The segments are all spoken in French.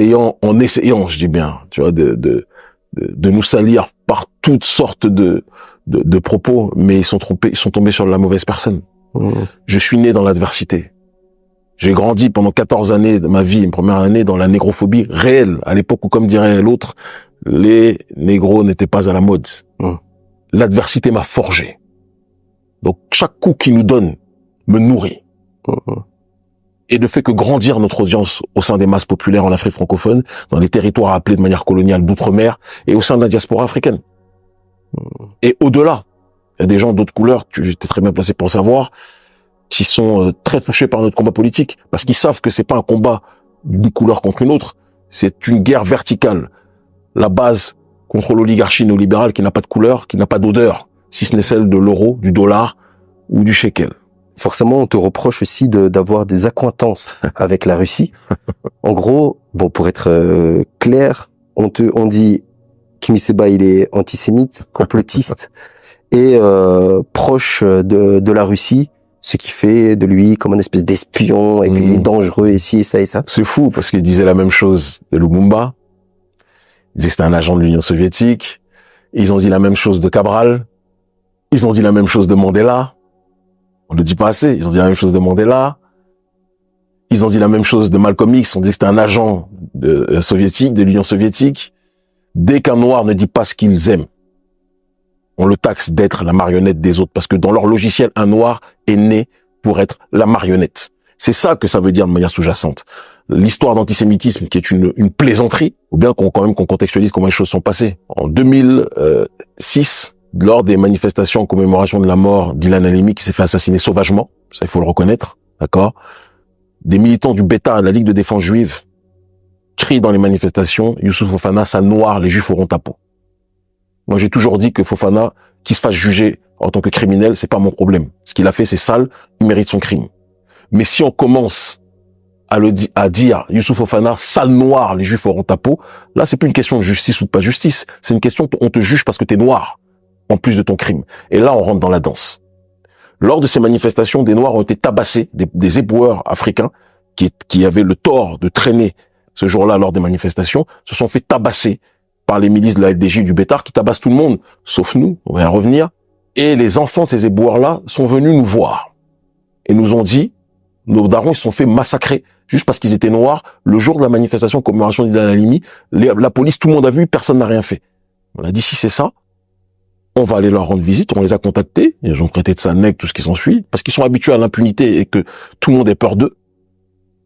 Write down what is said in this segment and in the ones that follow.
en essayant, je dis bien, tu vois, de nous salir par toutes sortes de propos, mais ils sont tombés sur la mauvaise personne. Je suis né dans l'adversité. J'ai grandi pendant 14 années de ma vie, une première année dans la négrophobie réelle, à l'époque où, comme dirait l'autre, les négros n'étaient pas à la mode. L'adversité m'a forgé. Donc, chaque coup qu'il nous donne me nourrit. Et ne fait que grandir notre audience au sein des masses populaires en Afrique francophone, dans les territoires appelés de manière coloniale d'outre-mer, et au sein de la diaspora africaine. Et au-delà, il y a des gens d'autres couleurs, tu étais très bien placé pour savoir, qui sont très touchés par notre combat politique, parce qu'ils savent que c'est pas un combat d'une couleur contre une autre, c'est une guerre verticale. La base contre l'oligarchie néolibérale qui n'a pas de couleur, qui n'a pas d'odeur, si ce n'est celle de l'euro, du dollar ou du shekel. Forcément, on te reproche aussi d'avoir des accointances avec la Russie. En gros, bon, pour être clair, on dit Kémy Séba, il est antisémite, complotiste et proche de la Russie, ce qui fait de lui comme une espèce d'espion et qu'il est dangereux et ci et ça et ça. C'est fou parce qu'il disait la même chose de Lumumba. Ils disaient que c'était un agent de l'Union soviétique. Ils ont dit la même chose de Cabral. Ils ont dit la même chose de Mandela. On le dit pas assez. Ils ont dit la même chose de Mandela. Ils ont dit la même chose de Malcolm X. On dit que c'était un agent soviétique, de l'Union soviétique. Dès qu'un noir ne dit pas ce qu'ils aiment, on le taxe d'être la marionnette des autres. Parce que dans leur logiciel, un noir est né pour être la marionnette. C'est ça que ça veut dire de manière sous-jacente. L'histoire d'antisémitisme qui est une plaisanterie, ou bien qu'on contextualise comment les choses sont passées. En 2006, lors des manifestations en commémoration de la mort d'Ilan Halimi qui s'est fait assassiner sauvagement, ça il faut le reconnaître, d'accord, des militants du Beta, la Ligue de défense juive, crient dans les manifestations, Youssouf Fofana, sale noir, les juifs auront ta peau. Moi j'ai toujours dit que Fofana, qu'il se fasse juger en tant que criminel, c'est pas mon problème. Ce qu'il a fait c'est sale, il mérite son crime. Mais si on commence à dire Youssouf Fofana, sale noir, les juifs auront ta peau, là c'est plus une question de justice ou de pas justice, c'est une question on te juge parce que t'es noir, en plus de ton crime. Et là on rentre dans la danse. Lors de ces manifestations, des noirs ont été tabassés, des éboueurs africains qui avaient le tort de traîner ce jour-là lors des manifestations, se sont fait tabasser par les milices de la FDJ du Bétard qui tabassent tout le monde, sauf nous, on va y revenir. Et les enfants de ces éboueurs-là sont venus nous voir et nous ont dit, nos darons ils se sont fait massacrer juste parce qu'ils étaient noirs. Le jour de la manifestation commémoration d'Ilan Halimi, la police, tout le monde a vu, personne n'a rien fait. On a dit si c'est ça, on va aller leur rendre visite, on les a contactés, ils ont traité de sale nègre, tout ce qui s'ensuit, parce qu'ils sont habitués à l'impunité et que tout le monde ait peur d'eux.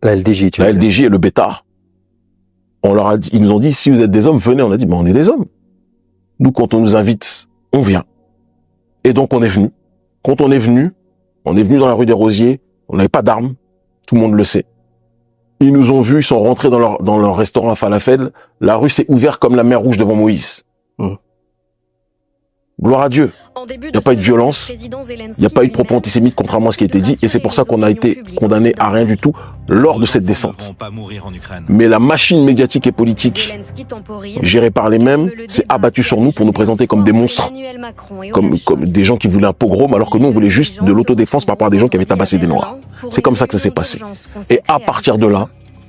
La LDJ, tu vois. La LDJ et le Bétard. On leur a dit, ils nous ont dit si vous êtes des hommes, venez. On a dit on est des hommes. Nous quand on nous invite, on vient. Et donc on est venu. Quand on est venu dans la rue des Rosiers, on n'avait pas d'armes, tout le monde le sait. Ils nous ont vus, ils sont rentrés dans leur restaurant à Falafel. La rue s'est ouverte comme la mer Rouge devant Moïse. Gloire à Dieu. Il n'y a pas eu de violence, il n'y a pas eu de propos antisémites contrairement à ce qui a été dit, et c'est pour ça qu'on a été condamné à rien du tout lors de cette descente. Mais la machine médiatique et politique, gérée par les mêmes, s'est abattue sur nous pour nous présenter comme des monstres, comme des gens qui voulaient un pogrom, alors que nous on voulait juste de l'autodéfense par rapport à des gens qui avaient tabassé des noirs. C'est comme ça que ça s'est passé. Et à partir de là,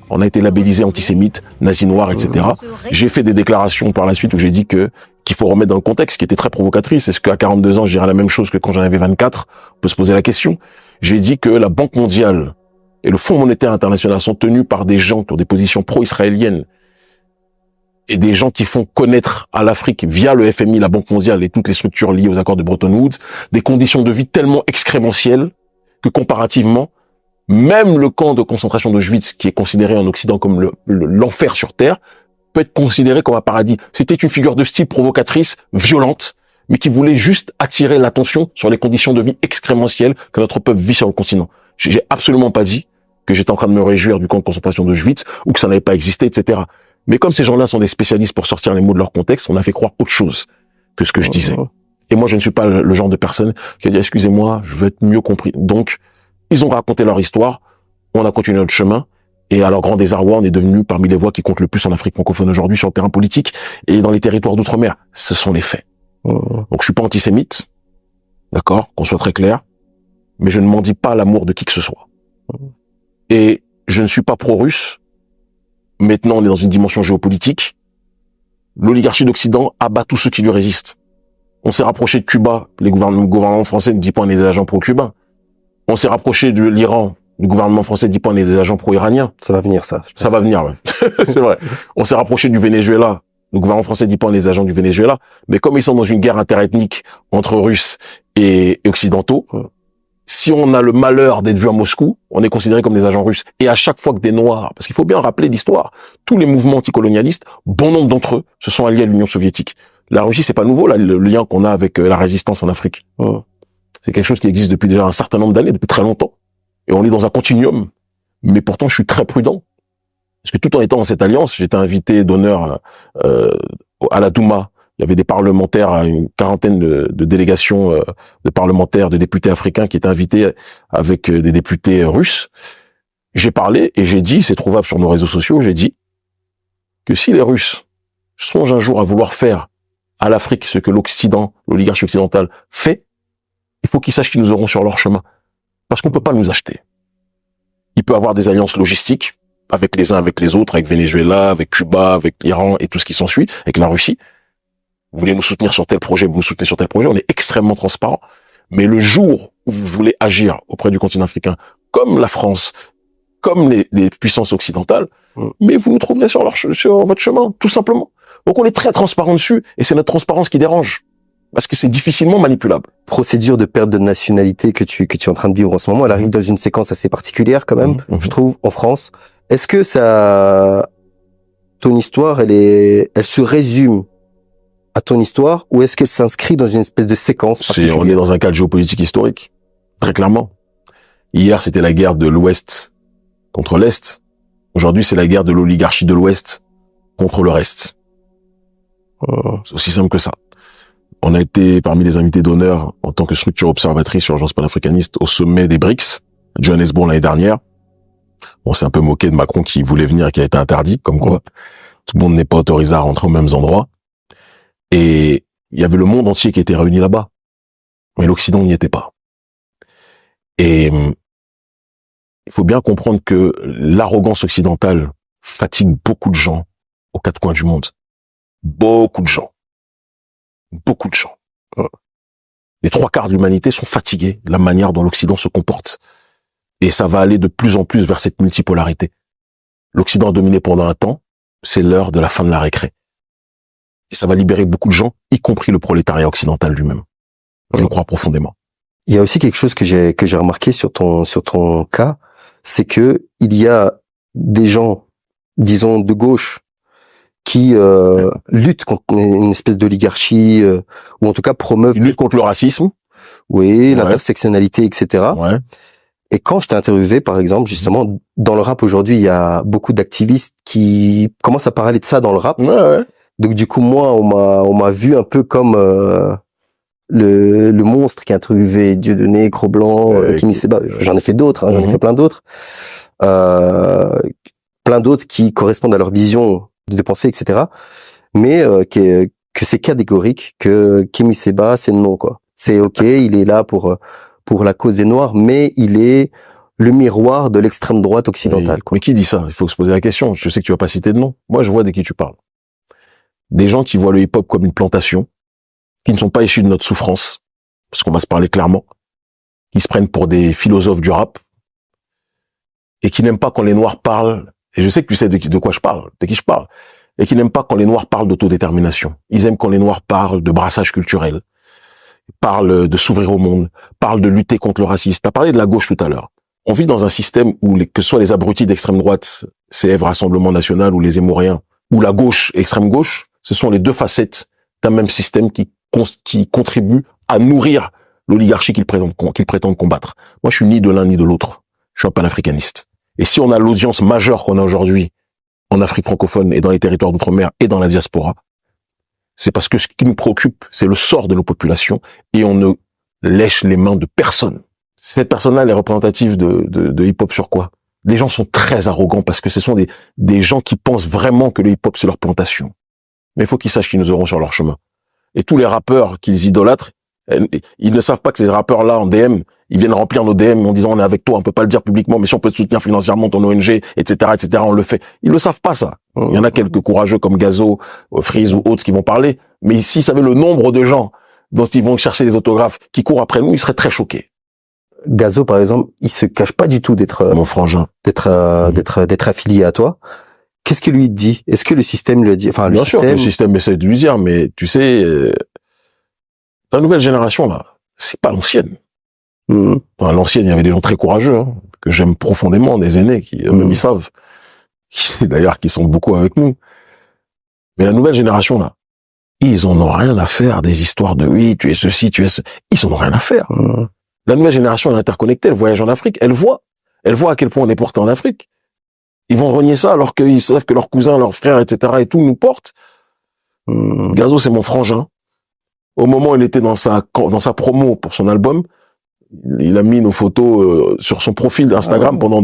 on a été labellisé antisémite, nazi noir, etc. J'ai fait des déclarations par la suite où j'ai dit qu'il faut remettre dans le contexte, qui était très provocatrice. Est-ce qu'à 42 ans, je dirais la même chose que quand j'en avais 24? On peut se poser la question. J'ai dit que la Banque mondiale et le Fonds monétaire international sont tenus par des gens qui ont des positions pro-israéliennes et des gens qui font connaître à l'Afrique, via le FMI, la Banque mondiale et toutes les structures liées aux accords de Bretton Woods, des conditions de vie tellement excrémentielles que comparativement, même le camp de concentration d'Auschwitz, qui est considéré en Occident comme l'enfer sur Terre, peut être considéré comme un paradis. C'était une figure de style provocatrice, violente, mais qui voulait juste attirer l'attention sur les conditions de vie extrémentielles que notre peuple vit sur le continent. J'ai absolument pas dit que j'étais en train de me réjouir du camp de concentration d'Auschwitz ou que ça n'avait pas existé, etc. Mais comme ces gens-là sont des spécialistes pour sortir les mots de leur contexte, on a fait croire autre chose que ce que je disais. Et moi, je ne suis pas le genre de personne qui a dit « excusez-moi, je veux être mieux compris ». Donc, ils ont raconté leur histoire, on a continué notre chemin, et à leur grand désarroi, on est devenu parmi les voix qui comptent le plus en Afrique francophone aujourd'hui sur le terrain politique et dans les territoires d'outre-mer. Ce sont les faits. Donc je suis pas antisémite, d'accord, qu'on soit très clair, mais je ne m'en dis pas l'amour de qui que ce soit. Et je ne suis pas pro-russe, maintenant on est dans une dimension géopolitique, l'oligarchie d'Occident abat tous ceux qui lui résistent. On s'est rapproché de Cuba, le gouvernement français ne dit pas on est des agents pro-cubains. On s'est rapproché de l'Iran, le gouvernement français ne dit pas on est des agents pro-iraniens. Ça va venir, ça. Ça va venir, ouais. C'est vrai. On s'est rapproché du Venezuela. Le gouvernement français dit pas on est des agents du Venezuela. Mais comme ils sont dans une guerre interethnique entre Russes et Occidentaux, si on a le malheur d'être vu à Moscou, on est considéré comme des agents russes. Et à chaque fois que des Noirs, parce qu'il faut bien rappeler l'histoire, tous les mouvements anticolonialistes, bon nombre d'entre eux se sont alliés à l'Union soviétique. La Russie, c'est pas nouveau, là, le lien qu'on a avec la résistance en Afrique. C'est quelque chose qui existe depuis déjà un certain nombre d'années, depuis très longtemps. Et on est dans un continuum. Mais pourtant, je suis très prudent. Parce que tout en étant dans cette alliance, j'étais invité d'honneur à la Douma. Il y avait des parlementaires, une quarantaine de délégations de parlementaires, de députés africains qui étaient invités avec des députés russes. J'ai parlé et j'ai dit, c'est trouvable sur nos réseaux sociaux, j'ai dit que si les Russes songent un jour à vouloir faire à l'Afrique ce que l'Occident, l'oligarchie occidentale fait, il faut qu'ils sachent qu'ils nous auront sur leur chemin. Parce qu'on peut pas nous acheter. Il peut avoir des alliances logistiques avec les uns, avec les autres, avec Venezuela, avec Cuba, avec l'Iran et tout ce qui s'ensuit, avec la Russie. Vous voulez nous soutenir sur tel projet, vous nous soutenez sur tel projet, on est extrêmement transparent. Mais le jour où vous voulez agir auprès du continent africain, comme la France, comme les puissances occidentales, mais vous nous trouverez sur votre chemin, tout simplement. Donc on est très transparent dessus, et c'est notre transparence qui dérange. Parce que c'est difficilement manipulable. Procédure de perte de nationalité que tu es en train de vivre en ce moment, elle arrive dans une séquence assez particulière quand même, je trouve, en France. Est-ce que ton histoire, elle se résume à ton histoire, ou est-ce qu'elle s'inscrit dans une espèce de séquence particulière? On est dans un cadre géopolitique historique, très clairement. Hier, c'était la guerre de l'Ouest contre l'Est. Aujourd'hui, c'est la guerre de l'oligarchie de l'Ouest contre le reste. C'est aussi simple que ça. On a été parmi les invités d'honneur en tant que structure observatrice sur l'Agence panafricaniste au sommet des BRICS, à Johannesburg l'année dernière. On s'est un peu moqué de Macron qui voulait venir et qui a été interdit, comme quoi tout le monde n'est pas autorisé à rentrer aux mêmes endroits. Et il y avait le monde entier qui était réuni là-bas. Mais l'Occident n'y était pas. Et il faut bien comprendre que l'arrogance occidentale fatigue beaucoup de gens aux quatre coins du monde. Beaucoup de gens. Beaucoup de gens. Les trois quarts de l'humanité sont fatigués de la manière dont l'Occident se comporte. Et ça va aller de plus en plus vers cette multipolarité. L'Occident a dominé pendant un temps, c'est l'heure de la fin de la récré. Et ça va libérer beaucoup de gens, y compris le prolétariat occidental lui-même. Je le crois profondément. Il y a aussi quelque chose que j'ai remarqué sur ton cas, c'est que il y a des gens, disons, de gauche, qui luttent contre une espèce d'oligarchie, ou en tout cas promeuvent... Ils luttent contre le racisme. Oui, l'intersectionnalité, etc. Ouais. Et quand je t'ai interviewé, par exemple, justement, dans le rap aujourd'hui, il y a beaucoup d'activistes qui commencent à parler de ça dans le rap. Ouais. Donc du coup, moi, on m'a vu un peu comme le monstre qui a interviewé Dieudonné, Cro-Blanc, Kimi Seba. J'en ai fait d'autres, j'en ai fait plein d'autres. Plein d'autres qui correspondent à leur vision de pensée, etc. Mais que c'est catégorique, que Kimi Seba, c'est non, quoi. C'est ok, il est là pour la cause des Noirs, mais il est le miroir de l'extrême droite occidentale. Quoi. Mais qui dit ça? Il faut se poser la question. Je sais que tu vas pas citer de nom. Moi, je vois de qui tu parles. Des gens qui voient le hip-hop comme une plantation, qui ne sont pas issus de notre souffrance, parce qu'on va se parler clairement, qui se prennent pour des philosophes du rap, et qui n'aiment pas quand les Noirs parlent, et je sais que tu sais de quoi je parle, de qui je parle, et qui n'aiment pas quand les Noirs parlent d'autodétermination. Ils aiment quand les Noirs parlent de brassage culturel, parlent de s'ouvrir au monde, parlent de lutter contre le racisme. T'as parlé de la gauche tout à l'heure. On vit dans un système où que ce soit les abrutis d'extrême droite, CF Rassemblement National, ou les Émoriens, ou la gauche, extrême gauche, ce sont les deux facettes d'un même système qui contribue à nourrir l'oligarchie qu'ils prétendent combattre. Moi, je suis ni de l'un ni de l'autre. Je suis un panafricaniste. Et si on a l'audience majeure qu'on a aujourd'hui en Afrique francophone et dans les territoires d'outre-mer et dans la diaspora, c'est parce que ce qui nous préoccupe, c'est le sort de nos populations et on ne lèche les mains de personne. Cette personne-là, elle est représentative de hip-hop sur quoi? Les gens sont très arrogants parce que ce sont des gens qui pensent vraiment que le hip-hop, c'est leur plantation. Mais il faut qu'ils sachent qu'ils nous auront sur leur chemin. Et tous les rappeurs qu'ils idolâtrent, ils ne savent pas que ces rappeurs-là en DM, ils viennent remplir nos DM en disant on est avec toi, on peut pas le dire publiquement, mais si on peut te soutenir financièrement ton ONG, etc., on le fait. Ils le savent pas ça. Il y en a quelques courageux comme Gazo, Freeze ou autres qui vont parler, mais s'ils savaient le nombre de gens dont ils vont chercher des autographes, qui courent après nous, ils seraient très choqués. Gazo, par exemple, il se cache pas du tout d'être Mon frangin, d'être affilié à toi. Qu'est-ce qu'il lui dit? Est-ce que le système lui a dit, enfin, bien sûr, le système essaie de lui dire, mais tu sais, la nouvelle génération là, c'est pas l'ancienne. Enfin, l'ancienne, il y avait des gens très courageux, hein, que j'aime profondément, des aînés qui même ils savent, d'ailleurs, qui sont beaucoup avec nous. Mais la nouvelle génération là, ils en ont rien à faire des histoires de oui, tu es ceci, tu es ce. Ils en ont rien à faire. La nouvelle génération elle est interconnectée, elle voyage en Afrique, elle voit à quel point on est porté en Afrique. Ils vont renier ça alors qu'ils savent que leurs cousins, leurs frères, etc. et tout nous portent. Gazo, c'est mon frangin. Au moment où il était dans sa promo pour son album, il a mis nos photos sur son profil d'Instagram pendant